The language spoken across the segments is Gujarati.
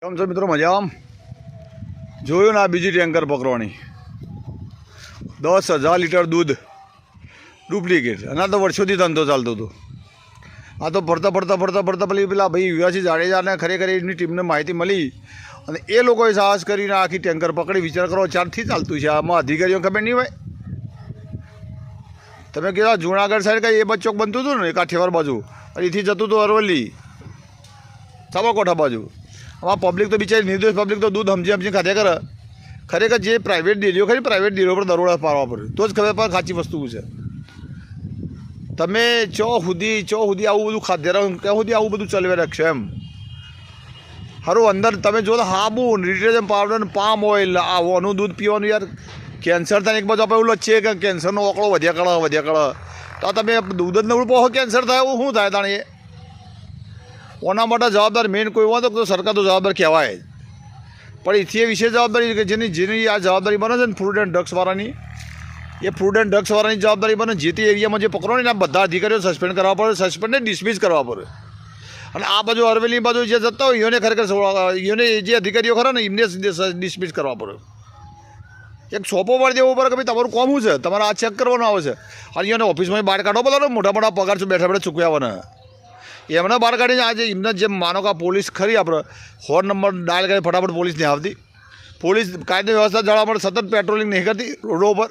કેમ છો મિત્રો? મજામાં? જોયું ને આ બીજી ટેન્કર પકડવાની 10,000 લીટર દૂધ ડુપ્લિકેટ. અને તો વર્ષોથી ધંધો ચાલતો હતો. આ તો પડતા પેલા ભાઈ યુવાસી જાડેજાને ખરેખર એની ટીમને માહિતી મળી અને એ લોકોએ સાહસ કરીને આખી ટેન્કર પકડી. વિચાર કરો, ચારથી ચાલતું છે. આમાં અધિકારીઓ ખબર નહીં હોય. તમે કીધા જુનાગઢ સાઈડ કંઈ એ બચ્ચોક બનતું હતું ને કાઠિયાવાડ બાજુ, અને એથી જતું હતું અરવલ્લી સાબરકોઠા બાજુ. આમાં પબ્લિક તો બિચારી નિર્દોષ પબ્લિક તો દૂધ સમજી ખાધે કરે. ખરેખર જે પ્રાઇવેટ ડેરીઓ ખરી, પ્રાઇવેટ ડેરીઓ પર દરોડા પાડવા પડે તો જ ખબર પડે સાચી વસ્તુ છે. તમે ચો સુધી આવું બધું ખાધે રહો, ક્યાં સુધી આવું બધું ચલાવી રાખશો એમ. સારું અંદર તમે જો તો હાબુ, ડિટર્જન્ટ પાવડર, પામ ઓઇલ, આનું દૂધ પીવાનું યાર કેન્સર થાય. એક બાજુ આપણે એવું લઈએ કે કેન્સરનો ઓકળો વધ્યા કરે તો તમે દૂધ જ નવડું પહોંચો કેન્સર થાય એવું શું થાય તાણે? ઓના માટે જવાબદાર મેઇન કોઈ હોય તો સરકાર તો જવાબદાર કહેવાય જ. પણ એથી એ વિશેષ જવાબદારી કે જેની આ જવાબદારી બને છે ને ફૂડ એન્ડ ડ્રગ્સવાળાની, એ ફૂડ એન્ડ ડ્રગ્સવાળાની જવાબદારી બને. જે તે એરિયામાં જે પકડો ને બધા અધિકારીઓ સસ્પેન્ડ કરવા પડે, સસ્પેન્ડને ડિસમિસ કરવા પડે. અને આ બાજુ અરવેલી બાજુ જે જતા હોય એને ખરેખર એને જે અધિકારીઓ ખરા ને એમને ડિસમિસ કરવા પડે. એક સોંપો પાડી દેવો પડે કે ભાઈ તમારું કોમ શું છે, તમારે આ ચેક કરવાનું આવે છે. અને એને ઓફિસમાં બહાર કાઢો બધા મોટા પગાર બેઠા ચૂકવ્યાવાના એમને બહાર કાઢીને આજે એમને જેમ માનો કે પોલીસ ખરી આપણે હોર નંબર ડાયલ કરી ફટાફટ પોલીસ નહીં આવતી. પોલીસ કાયદો વ્યવસ્થા જાળવવા માટે સતત પેટ્રોલિંગ નહીં કરતી રોડો ઉપર.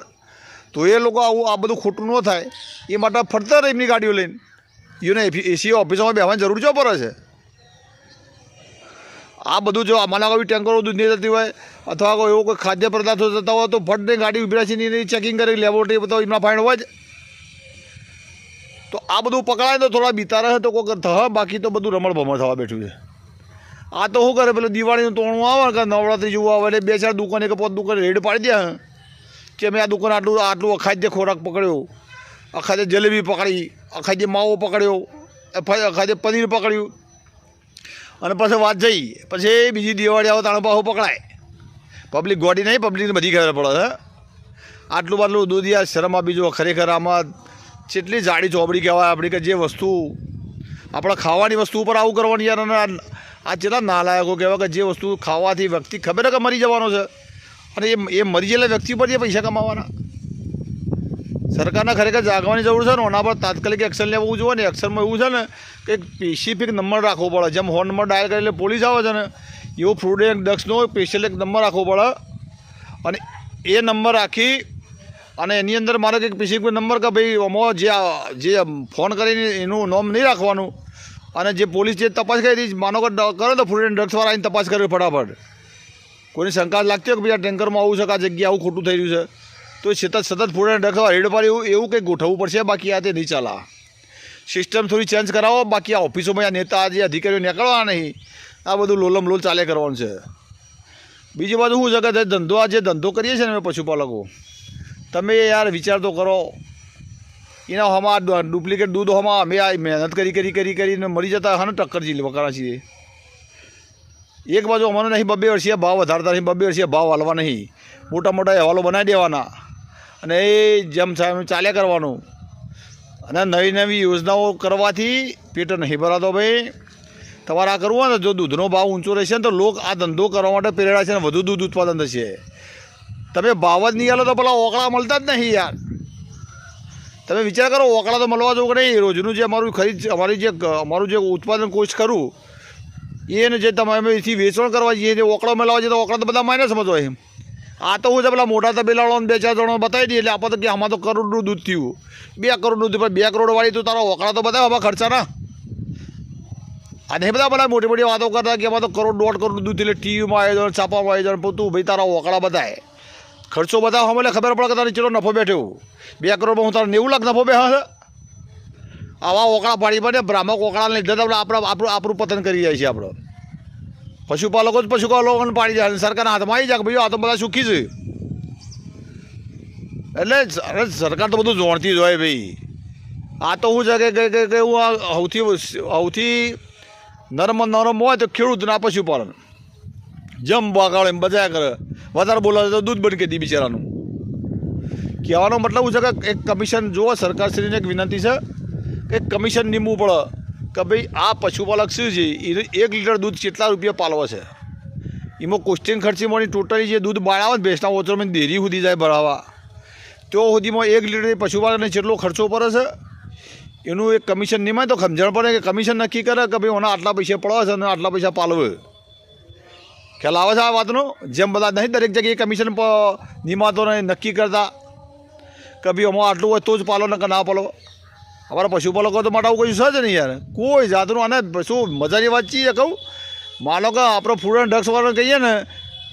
તો એ લોકો આવું આ બધું ખોટું ન થાય એ માટે ફરતા રહે એમની ગાડીઓ લઈને. એને એસી ઓફિસોમાં બેસવાની જરૂર જો પડે છે. આ બધું જો અમારા કોઈ ટેન્કરો દૂધ નહીં થતી હોય અથવા કોઈ એવો કોઈ ખાદ્ય પદાર્થો થતા હોય તો ફટને ગાડી ઉભી રાખીને એની ચેકિંગ કરી લેબોરેટરી બધા એમના ફાઇન હોય જ. તો આ બધું પકડાય તો થોડા બીતા રહે તો કોઈ થવા, બાકી તો બધું રમણ ભમણ થવા બેઠું છે. આ તો શું કરે, પેલું દિવાળીનું તોણું આવે કે નવરાત્રી જેવું આવે એટલે 2-4 દુકાને કે 5 દુકાને રેડ પાડી દે કે મેં આ દુકાન આટલું અખાદ્ય ખોરાક પકડ્યો, અખાદ્ય જલેબી પકડી, અખાદ્ય માવો પકડ્યો, અખાદ્ય પનીર પકડ્યું. અને પછી વાત જઈ પછી બીજી દિવાળી આવે તાણે પાછું પકડાય. પબ્લિક ગોડી નહીં, પબ્લિકને બધી ખબર પડે હે. આટલું દૂધ યાર શરમ આપી જો. ખરેખર આમાં જેટલી જાડી ચોબડી કહેવાય આપણી કે જે વસ્તુ આપણે ખાવાની વસ્તુ ઉપર આવું કરવાની યાર. અને આ જેટલા નાલાયકો કહેવાય કે જે વસ્તુ ખાવાથી વ્યક્તિ ખબર કે મરી જવાનો છે અને એ મરી ગયેલા વ્યક્તિ પર જે પૈસા કમાવાના. સરકારને ખરેખર જાગવાની જરૂર છે ને એના પર તાત્કાલિક એક્શન લેવું જોઈએ ને. એક્શનમાં એવું છે ને કે સ્પેસિફિક નંબર રાખવો પડે. જેમ હોન નંબર ડાયલ કરી એટલે પોલીસ આવે છે ને એવો ફૂડ એન્ડ ડ્રગ્સનો સ્પેશિયલ એક નંબર રાખવો પડે. અને એ નંબર રાખી અને એની અંદર મારે કંઈક સ્પેસિફિક નંબર કે ભાઈ આમાં જે ફોન કરીને એનું નામ નહીં રાખવાનું. અને જે પોલીસ જે તપાસ કરી માનો કે કરે તો ફૂડ એન્ડ ડ્રગ્સવાળા આવીને તપાસ કરવી ફટાફટ. કોઈની શંકા લાગતી હોય કે ભાઈ આ ટેન્કરમાં આવું છે કે આ જગ્યાએ આવું ખોટું થઈ રહ્યું છે તો સતત ફૂડ એન્ડ ડ્રગ્સવાળા રેડ પાડી એવું કંઈક ગોઠવવું પડશે. બાકી આ તે નહીં ચાલે. સિસ્ટમ થોડી ચેન્જ કરાવો. બાકી આ ઓફિસોમાં આ નેતા જે અધિકારીઓ નીકળવા નહીં, આ બધું લોલમ લોલ ચાલે કરવાનું છે. બીજી બાજુ શું છે કે ધંધો કરીએ છીએ ને અમે પશુપાલકો, તમે યાર વિચાર તો કરો. એના હમા ડુપ્લિકેટ દૂધ હમા અમે આ મહેનત કરીને મરી જતા હા ને ટક્કર જી વકારા છીએ. એક બાજુ અમારે નહીં 2 વર્ષીય ભાવ વધારતા નહીં, 2 વર્ષીય ભાવ હાલવા નહીં, મોટા અહેવાલો બનાવી દેવાના અને એ જેમ ચાલ્યા કરવાનું. અને નવી યોજનાઓ કરવાથી પેટ નહીં ભરાતો. ભાઈ તમારે આ કરવું હોય ને જો દૂધનો ભાવ ઊંચો રહેશે ને તો લોકો આ ધંધો કરવા માટે પ્રેરણા છે ને વધુ દૂધ ઉત્પાદન થશે. તમે ભાવ જ નહીં આલો તો પેલા ઓકળા મળતા જ નહીં યાર. તમે વિચાર કરો, ઓકળા તો મળવા જવું કે નહીં. રોજનું જે અમારું જે ઉત્પાદન કોશ કરું એને જે તમે એથી વેચાણ કરવા જઈએ જે ઓકળા મેળવવા જઈએ તો ઓકળા તો બધા માઇનસમાં જ હોય. આ તો હું છે પેલા મોટા તબેલાવાળાને 2-4 જણો બતાવી દઈએ એટલે આપણે તો કે આમાં તો કરોડનું દૂધ થયું, 2 કરોડનું દૂધ, પણ 2 કરોડવાળી તો તારા ઓકળા તો બધા આમાં ખર્ચાના. આ નહીં બધા મોટી વાતો કરતા કે આમાં તો 1-1.5 કરોડ દૂધ એટલે ટીવીમાં આવી જાય, છાપામાં આવી જાય, તું ભાઈ તારા ઓકળા બધાય ખર્ચો બધા હમણાં ખબર પડે કે તારે ચેટલો નફો બેઠ્યો. 2 કરોડમાં હું તારે 90 લાખ નફો બેહા છે. આવા ઓકળા પાડી પડે ભ્રામક ઓકળાને લીધે તો આપણું પતન કરી જાય છે. આપણે પશુપાલકોને પાડી જાય. સરકારના હાથમાં આવી જાય કે ભાઈ આ તો બધા સુખી છે. એટલે સરકાર તો બધું જોણતી જ હોય ભાઈ. આ તો શું છે કે હું સૌથી નરમ હોય તો ખેડૂત ના પશુપાલન જમ બગાડે એમ બધા કરે. વધારે બોલાવે તો દૂધ બંધ કરી દી બિચારાનું. કહેવાનો મતલબ શું છે કે એક કમિશન જુઓ, સરકારશ્રીને એક વિનંતી છે કે કમિશન નીમવું પડે કે ભાઈ આ પશુપાલક શું છે, 1 લીટર દૂધ કેટલા રૂપિયા પાલવે છે. એમાં કોસ્ટિંગ ખર્ચી મળી ટોટલી જે દૂધ બાળાવે ને ભેંસના ઓછરમાં ડેરી સુધી જાય ભરાવા તો સુધીમાં 1 લીટર પશુપાલનને જેટલો ખર્ચો પડે છે એનું એક કમિશન નિમાય તો સમજણ પડે કે કમિશન નક્કી કરે કે ભાઈ ઓના આટલા પૈસા પડવા છે અને આટલા પૈસા પાલવે ખ્યાલ આવે છે આ વાતનો જેમ બધા નહીં દરેક જગ્યાએ કમિશન નિમાતો નક્કી કરતા કે ભાઈ આમાં આટલું હોય તો જ પાલો ને કે ના પાલો અમારા પશુપાલકો તો માટે આવું કશું છે જ નહીં યાર કોઈ જાતનું અને શું મજાની વાત છીએ કહું માનો કે આપણે ફૂડ એન્ડ ડ્રગ્સ વાળાને કહીએ ને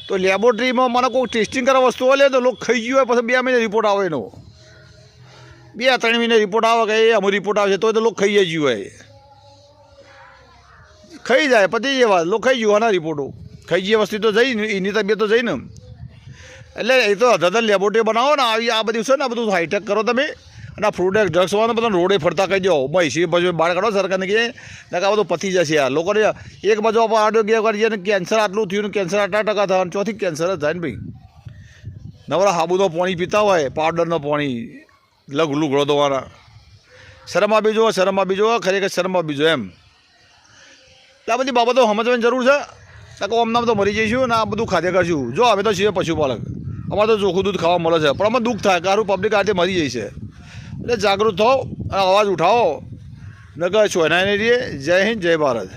તો લેબોરેટરીમાં મને કોઈ ટેસ્ટિંગ કરવા વસ્તુઓ લે તો લોકો ખાઈ ગયું હોય પછી 2 મહિને રિપોર્ટ આવે એનો 2-3 મહિને રિપોર્ટ આવે કે એ અમુક રિપોર્ટ આવે છે તો લોકો ખાઈ જ હોય ખાઈ જાય પતી જે વાત લોકો ખાઈ ગયું આના રિપોર્ટો ખાઈ જઈએ વસ્તુ તો જઈ ને એની તબિયત તો જઈ ને એટલે એ તો અધર લેબોરેટરી બનાવો ને આવી આ બધું છે ને આ બધું હાઈટેક કરો તમે અને આ ફ્રૂટ ડ્રગ્સ વાળાને બધા રોડે ફરતા કહી દો ભાઈ બાજુ બહાર કાઢો સરકારને કહે ને આ બધું પતી જશે યાર લોકોને એક બાજુ આપણે આરોગ્ય કરીએ ને કેન્સર આટલું થયું ને કેન્સર આટલા ટકા થવાનું ચોથી કેન્સર જ થાય ને ભાઈ નવરા હાબુનો પાણી પીતા હોય પાવડરનો પાણી લુગડો ધોવાના શરમ આપી જુઓ ખરેખર શરમ આપી જુઓ એમ એટલે આ બધી બાબતો સમજવાની જરૂર છે કે આમનામ તો મરી જઈશું ને આ બધું ખાધે કરશું જો અમે તો છીએ પશુપાલક અમારે તો ચોખ્ખું દૂધ ખાવા મળે છે પણ અમે દુઃખ થાય કે પબ્લિક આ રીતે મરી જાય છે એટલે જાગૃત થાઓ અને અવાજ ઉઠાવો ન કહે છો એના રહીએ જય હિન્દ જય ભારત.